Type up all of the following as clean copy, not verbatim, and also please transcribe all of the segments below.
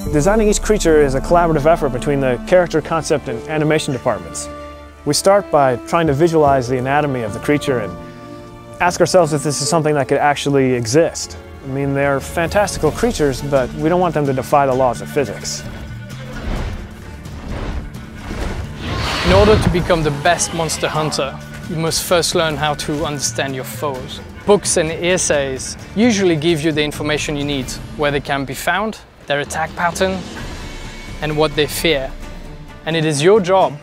Designing each creature is a collaborative effort between the character, concept, and animation departments. We start by trying to visualize the anatomy of the creature and ask ourselves if this is something that could actually exist. I mean, they're fantastical creatures, but we don't want them to defy the laws of physics. In order to become the best monster hunter, you must first learn how to understand your foes. Books and essays usually give you the information you need, where they can be found, their attack pattern, and what they fear. And it is your job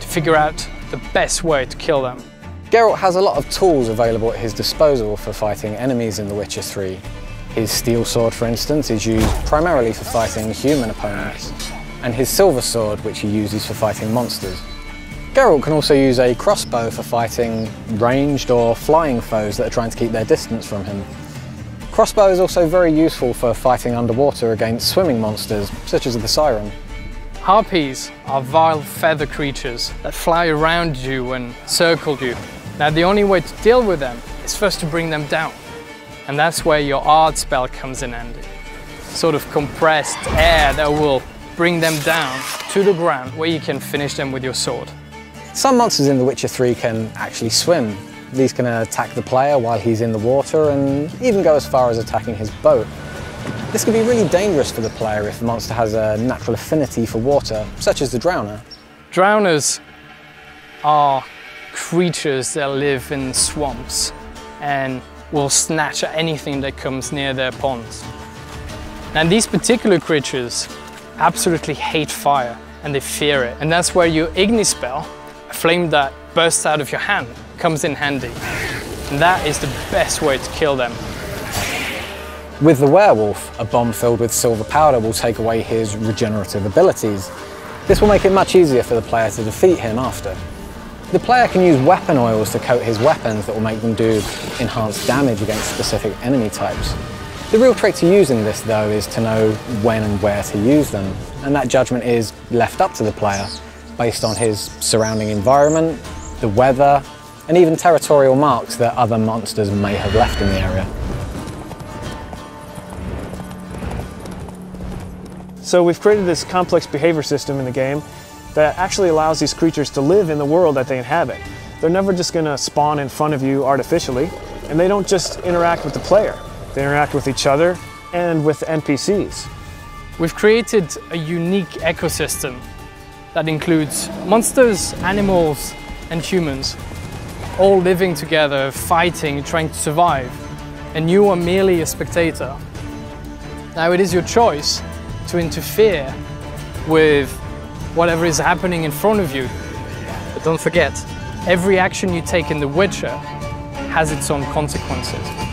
to figure out the best way to kill them. Geralt has a lot of tools available at his disposal for fighting enemies in The Witcher 3. His steel sword, for instance, is used primarily for fighting human opponents, and his silver sword, which he uses for fighting monsters. Geralt can also use a crossbow for fighting ranged or flying foes that are trying to keep their distance from him. Crossbow is also very useful for fighting underwater against swimming monsters, such as the Siren. Harpies are vile feather creatures that fly around you and circle you. Now the only way to deal with them is first to bring them down. And that's where your art spell comes in handy. Sort of compressed air that will bring them down to the ground where you can finish them with your sword. Some monsters in The Witcher 3 can actually swim. These can attack the player while he's in the water and even go as far as attacking his boat. This can be really dangerous for the player if the monster has a natural affinity for water, such as the Drowner. Drowners are creatures that live in swamps and will snatch at anything that comes near their ponds. And these particular creatures absolutely hate fire and they fear it. And that's where your Igni spell, a flame that bursts out of your hand, comes in handy. And that is the best way to kill them. With the werewolf, a bomb filled with silver powder will take away his regenerative abilities. This will make it much easier for the player to defeat him after. The player can use weapon oils to coat his weapons that will make them do enhanced damage against specific enemy types. The real trick to using this, though, is to know when and where to use them, and that judgment is left up to the player based on his surrounding environment, the weather, and even territorial marks that other monsters may have left in the area. So we've created this complex behavior system in the game that actually allows these creatures to live in the world that they inhabit. They're never just going to spawn in front of you artificially, and they don't just interact with the player. They interact with each other and with NPCs. We've created a unique ecosystem that includes monsters, animals, and humans, all living together, fighting, trying to survive, and you are merely a spectator. Now it is your choice to interfere with whatever is happening in front of you. But don't forget, every action you take in The Witcher has its own consequences.